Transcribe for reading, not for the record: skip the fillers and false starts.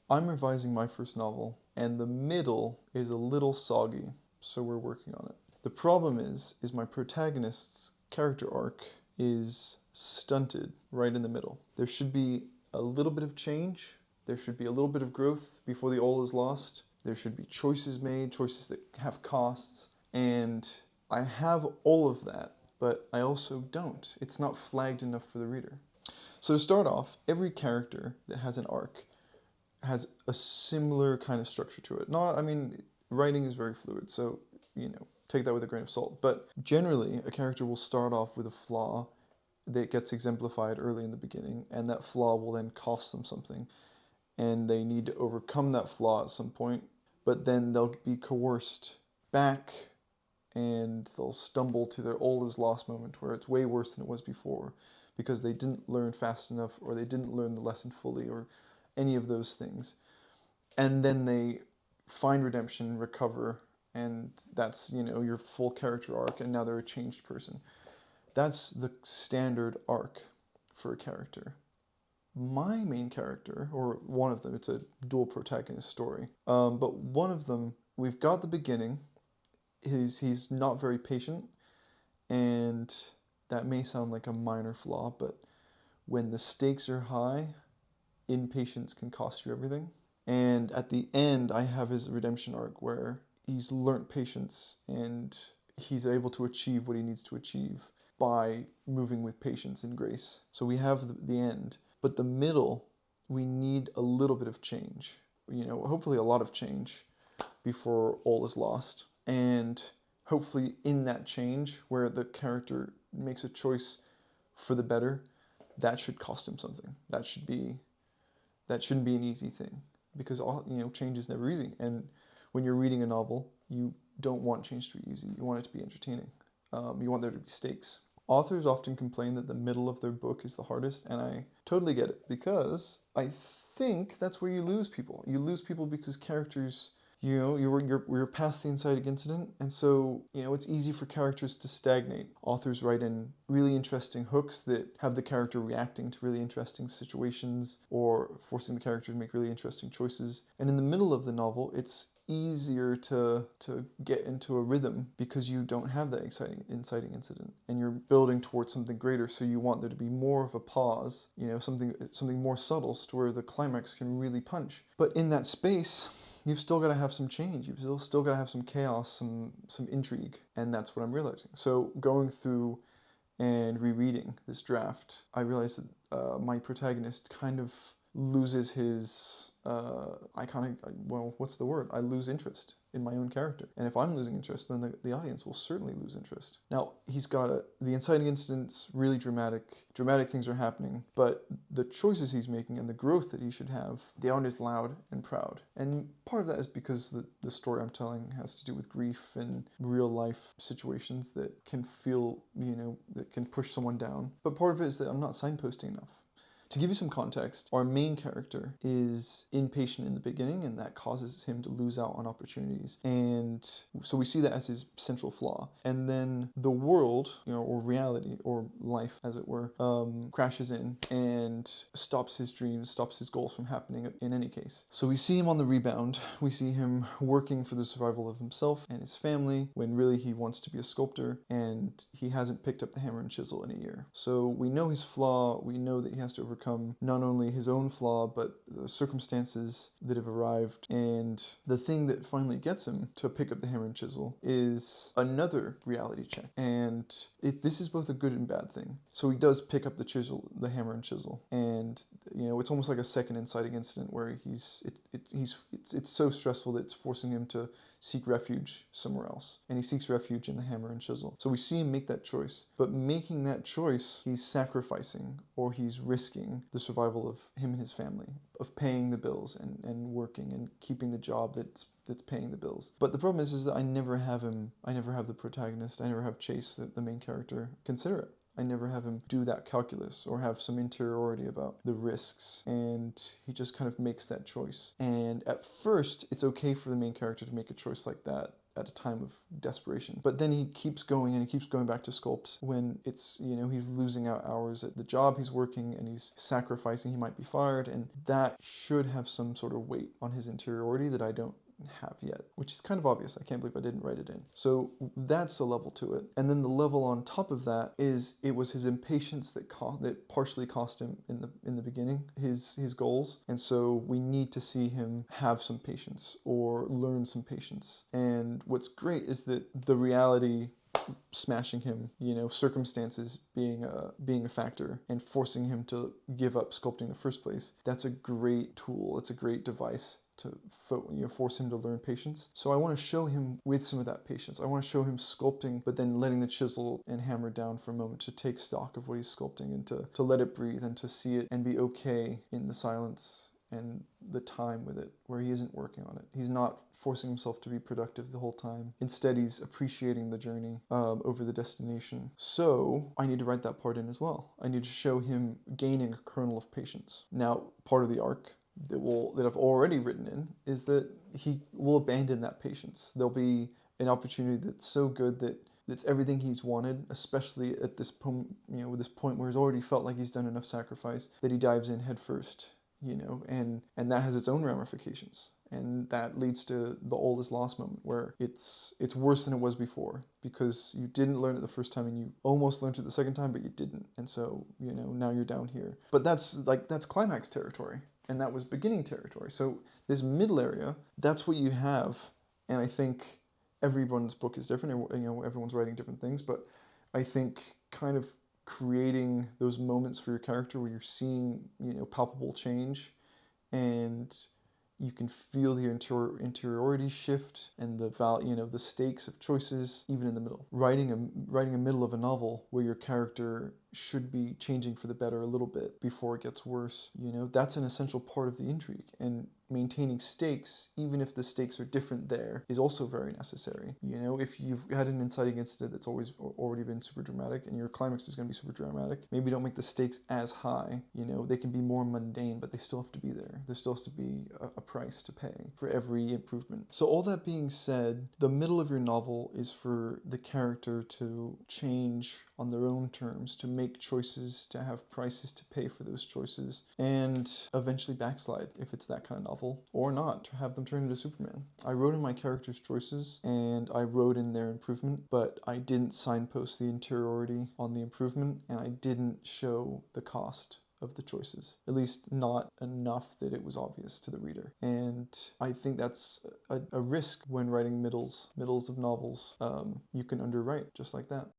I'm revising my first novel, and the middle is a little soggy, so we're working on it. The problem is my protagonist's character arc is stunted right in the middle. There should be a little bit of change, there should be a little bit of growth before the all is lost. There should be choices made, choices that have costs, and I have all of that, but I also don't. It's not flagged enough for the reader. So to start off, every character that has an arc has a similar kind of structure to it. Not, I mean, writing is very fluid, so, take that with a grain of salt. But generally, a character will start off with a flaw that gets exemplified early in the beginning, and that flaw will then cost them something. And they need to overcome that flaw at some point, but then they'll be coerced back and they'll stumble to their all is lost moment where it's way worse than it was before because they didn't learn fast enough or they didn't learn the lesson fully or any of those things. And then they find redemption, recover, and that's, your full character arc, and now they're a changed person. That's the standard arc for a character. My main character, or one of them, it's a dual protagonist story, but one of them, we've got the beginning. He's not very patient, and that may sound like a minor flaw, but when the stakes are high, impatience can cost you everything. And at the end, I have his redemption arc where he's learnt patience and he's able to achieve what he needs to achieve by moving with patience and grace. So we have the end. But the middle, we need a little bit of change. Hopefully a lot of change before all is lost. And hopefully in that change, where the character makes a choice for the better, that should cost him something. That shouldn't be an easy thing because change is never easy. And when you're reading a novel, you don't want change to be easy. You want it to be entertaining. You want there to be stakes. Authors often complain that the middle of their book is the hardest, and I totally get it because I think that's where you lose people. You lose people because characters, you're past the inciting incident, and so it's easy for characters to stagnate. Authors write in really interesting hooks that have the character reacting to really interesting situations or forcing the character to make really interesting choices. And in the middle of the novel, it's easier to get into a rhythm because you don't have that inciting incident and you're building towards something greater, so you want there to be more of a pause, something more subtle to where the climax can really punch. But in that space, you've still got to have some change. You've still got to have some chaos, some intrigue, and that's what I'm realizing. So going through and rereading this draft, I realized that my protagonist kind of loses his what's the word? I lose interest in my own character. And if I'm losing interest, then the audience will certainly lose interest. Now, he's got the inciting incident's really dramatic things are happening, but the choices he's making and the growth that he should have, they aren't as loud and proud. And part of that is because the story I'm telling has to do with grief and real life situations that can feel, that can push someone down. But part of it is that I'm not signposting enough. To give you some context, our main character is impatient in the beginning, and that causes him to lose out on opportunities. And so we see that as his central flaw. And then the world, or reality, or life, as it were, crashes in and stops his dreams, stops his goals from happening in any case. So we see him on the rebound. We see him working for the survival of himself and his family when really he wants to be a sculptor, and he hasn't picked up the hammer and chisel in a year. So we know his flaw. We know that he has to overcome not only his own flaw, but the circumstances that have arrived. And the thing that finally gets him to pick up the hammer and chisel is another reality check. And this is both a good and bad thing. So he does pick up the hammer and chisel. And, it's almost like a second inciting incident where it's so stressful that it's forcing him to seek refuge somewhere else. And he seeks refuge in the hammer and chisel. So we see him make that choice. But making that choice, he's sacrificing or he's risking the survival of him and his family, of paying the bills and working and keeping the job that's paying the bills. But the problem is that I never have the protagonist, I never have Chase, the main character, consider it. I never have him do that calculus or have some interiority about the risks, and he just kind of makes that choice. And at first, it's okay for the main character to make a choice like that at a time of desperation. But then he keeps going and he keeps going back to sculpt when it's, he's losing out hours at the job he's working and he's sacrificing, he might be fired, and that should have some sort of weight on his interiority that I don't have yet, which is kind of obvious. I can't believe I didn't write it in. So that's a level to it. And then the level on top of that is it was his impatience that partially cost him in the beginning his goals. And so we need to see him have some patience or learn some patience. And what's great is that the reality smashing him, circumstances being a factor and forcing him to give up sculpting in the first place, that's a great tool. It's a great device to force him to learn patience. So I want to show him with some of that patience. I want to show him sculpting, but then letting the chisel and hammer down for a moment to take stock of what he's sculpting and to let it breathe and to see it and be okay in the silence and the time with it, where he isn't working on it. He's not forcing himself to be productive the whole time. Instead, he's appreciating the journey over the destination. So I need to write that part in as well. I need to show him gaining a kernel of patience. Now, part of the arc that I've already written in is that he will abandon that patience. There'll be an opportunity that's so good that it's everything he's wanted, especially at this point, with this point where he's already felt like he's done enough sacrifice, that he dives in head first, and that has its own ramifications. And that leads to the all is lost moment, where it's worse than it was before because you didn't learn it the first time and you almost learned it the second time, but you didn't. And so, now you're down here. But that's climax territory. And that was beginning territory. So this middle area, that's what you have. And I think everyone's book is different. Everyone's writing different things. But I think kind of creating those moments for your character where you're seeing, palpable change, and you can feel the interiority shift and the stakes of choices even in the middle. Writing a middle of a novel where your character should be changing for the better a little bit before it gets worse, that's an essential part of the intrigue. And maintaining stakes, even if the stakes are different there, is also very necessary. If you've had an inciting incident that's already been super dramatic and your climax is going to be super dramatic, maybe don't make the stakes as high. They can be more mundane, but they still have to be there. There still has to be a price to pay for every improvement. So all that being said, the middle of your novel is for the character to change on their own terms, to make choices, to have prices to pay for those choices, and eventually backslide if it's that kind of novel, or not, to have them turn into Superman. I wrote in my character's choices and I wrote in their improvement, but I didn't signpost the interiority on the improvement, and I didn't show the cost of the choices, at least not enough that it was obvious to the reader. And I think that's a risk when writing middles of novels. You can underwrite just like that.